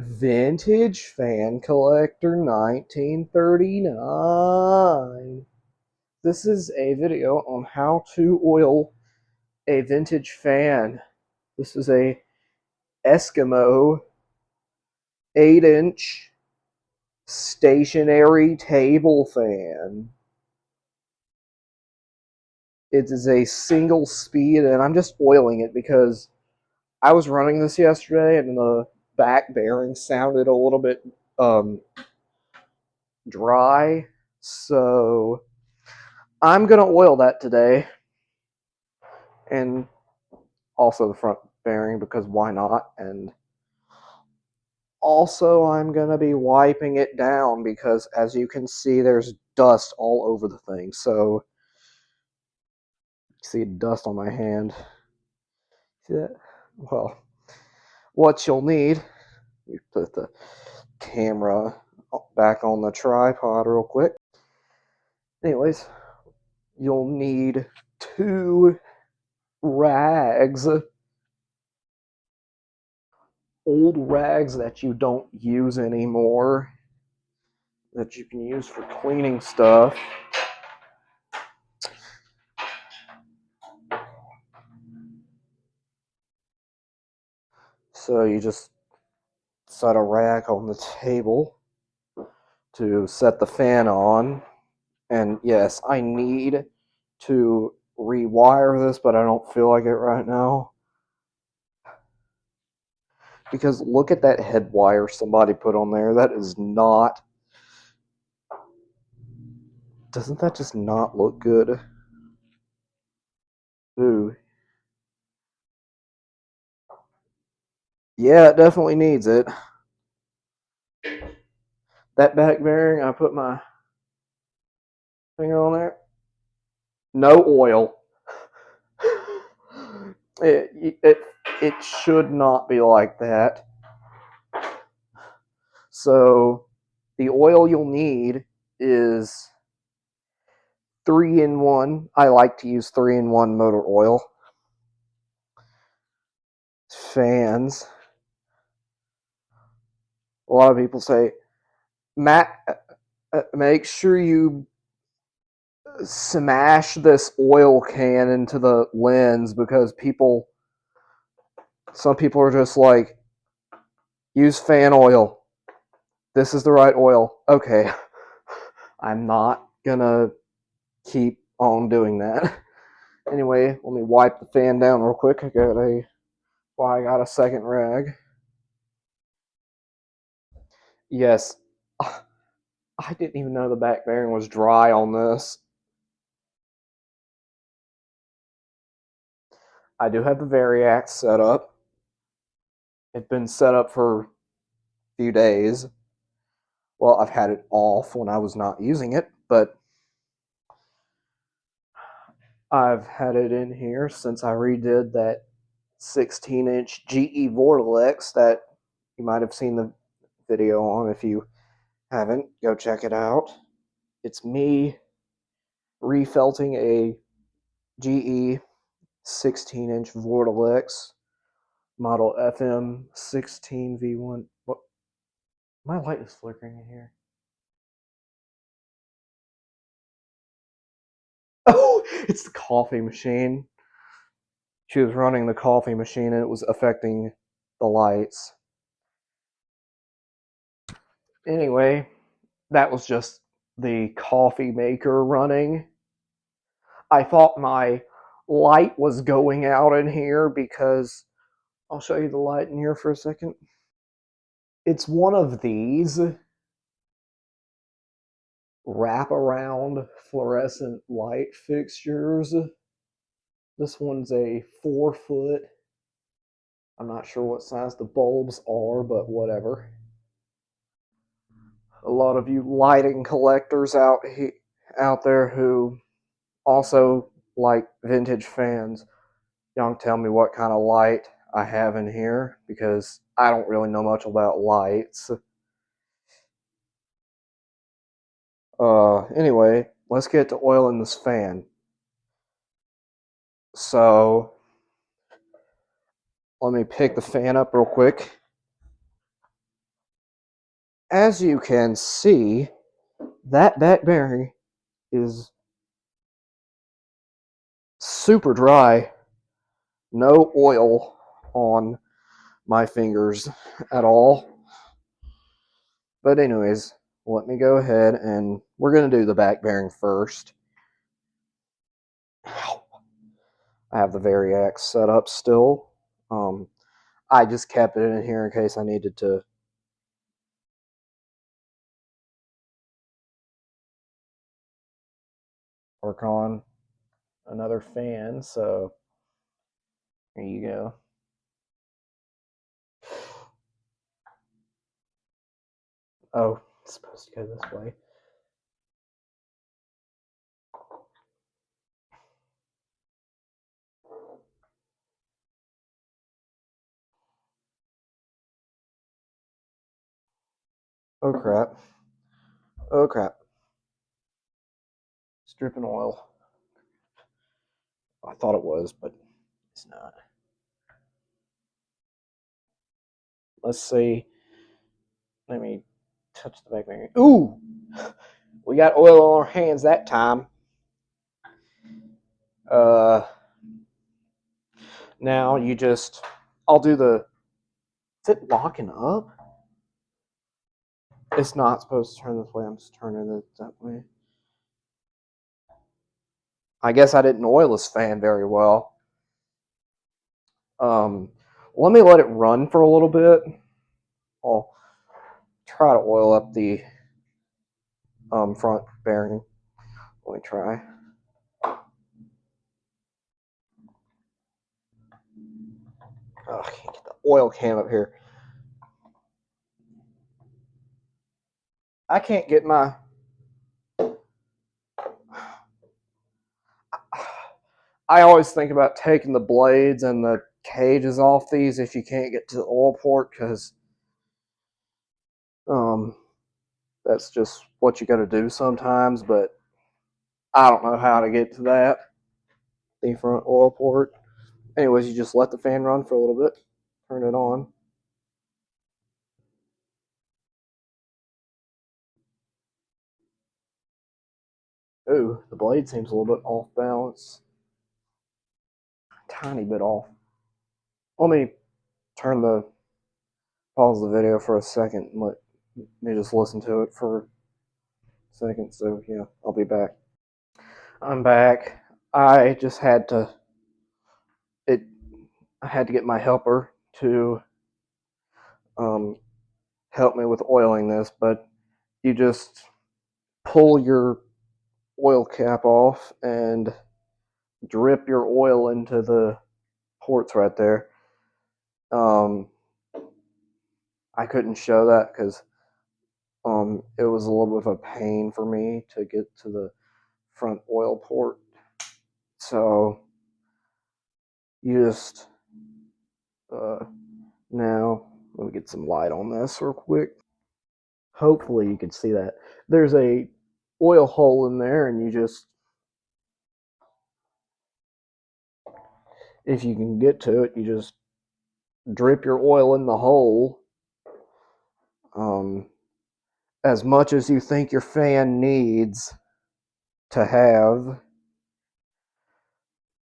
Vintage Fan Collector 1939. This is a video on how to oil a vintage fan. This is a Eskimo 8-inch stationary table fan. It is a single speed, and I'm just oiling it because I was running this yesterday and the back bearing sounded a little bit dry. So I'm going to oil that today, and also the front bearing because why not? And also I'm going to be wiping it down because as you can see there's dust all over the thing. So see dust on my hand. See that? Well, what you'll need, you put the camera back on the tripod real quick. Anyways, you'll need 2 rags, old rags that you don't use anymore, that you can use for cleaning stuff. So you just set a rag on the table to set the fan on. And yes, I need to rewire this, but I don't feel like it right now. Because look at that head wire somebody put on there. That is not... Doesn't that just not look good? Ooh. Yeah, it definitely needs it. That back bearing, I put my finger on there. No oil. It should not be like that. So the oil you'll need is 3-in-1. I like to use 3-in-1 motor oil. Fans. A lot of people say, Matt, make sure you smash this oil can into the lens because some people are just like, use fan oil. This is the right oil. Okay. I'm not gonna keep on doing that. Anyway, let me wipe the fan down real quick. I got a second rag. Yes, I didn't even know the back bearing was dry on this. I do have the Variax set up. It's been set up for a few days. Well, I've had it off when I was not using it, but I've had it in here since I redid that 16-inch GE Vortex that you might have seen the video on. If you haven't, go check it out. It's me refelting a GE 16-inch Vortex model FM16V1. What? My light is flickering in here. Oh, it's the coffee machine. She was running the coffee machine and it was affecting the lights. Anyway, that was just the coffee maker running. I thought my light was going out in here because I'll show you the light in here for a second. It's one of these wraparound fluorescent light fixtures. This one's a 4-foot. I'm not sure what size the bulbs are, but whatever. A lot of you lighting collectors out there who also like vintage fans, y'all tell me what kind of light I have in here because I don't really know much about lights. Anyway, let's get to oiling this fan. So, let me pick the fan up real quick. as you can see, that back bearing is super dry. No oil on my fingers at all. But anyways, let me go ahead and we're going to do the back bearing first. I have the Variax set up still. I just kept it in here in case I needed to work on another fan. So here you go. Oh, it's supposed to go this way. Oh crap. Oh crap. It's dripping oil. I thought it was, but it's not. Let's see. Let me touch the back bearing. Ooh! We got oil on our hands that time. Now you just, I'll do the, is it locking up? It's not supposed to turn this way. I'm just turning it that way. I guess I didn't oil this fan very well. Let me let it run for a little bit. I'll try to oil up the front bearing. Let me try. Oh, I can't get the oil can up here. I can't get my. I always think about taking the blades and the cages off these if you can't get to the oil port, because that's just what you got to do sometimes. But I don't know how to get to that, the front oil port. Anyways, you just let the fan run for a little bit, turn it on. Ooh, the blade seems a little bit off balance. Tiny bit off. Let me turn the pause the video for a second and let me just listen to it for a second. So yeah, I'll be back. I'm back. I just had to it I had to get my helper to um, help me with oiling this, but you just pull your oil cap off and drip your oil into the ports right there. I couldn't show that because it was a little bit of a pain for me to get to the front oil port. So you just now let me get some light on this real quick. Hopefully you can see that. There's a oil hole in there, and you just, if you can get to it, you just drip your oil in the hole as much as you think your fan needs to have,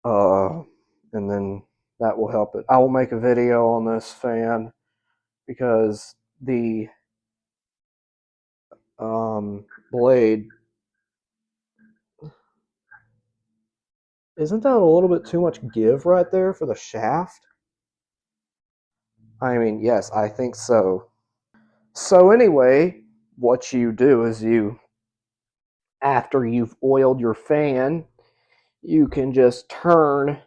and then that will help it. I will make a video on this fan because the blade, isn't that a little bit too much give right there for the shaft? I mean, yes, I think so. So anyway, what you do is after you've oiled your fan, you can just turn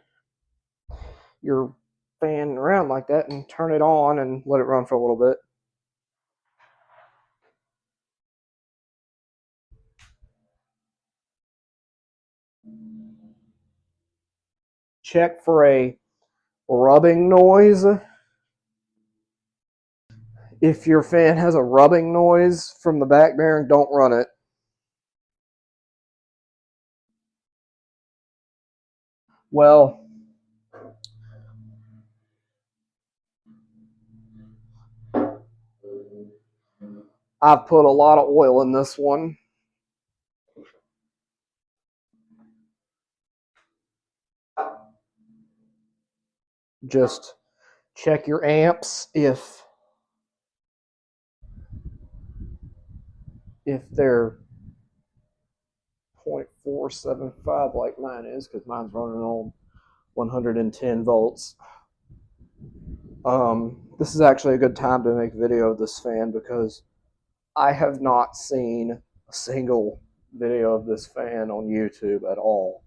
your fan around like that and turn it on and let it run for a little bit. Check for a rubbing noise. If your fan has a rubbing noise from the back bearing, don't run it. Well, I've put a lot of oil in this one. Just check your amps if they're 0.475 like mine is, because mine's running on 110 volts. This is actually a good time to make a video of this fan because I have not seen a single video of this fan on YouTube at all.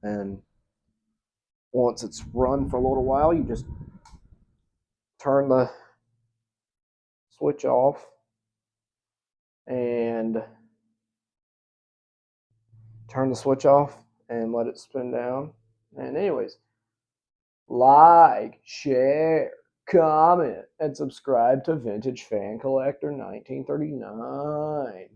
And once it's run for a little while, you just turn the switch off and let it spin down. And anyways, like, share, comment, and subscribe to Vintage Fan Collector 1939.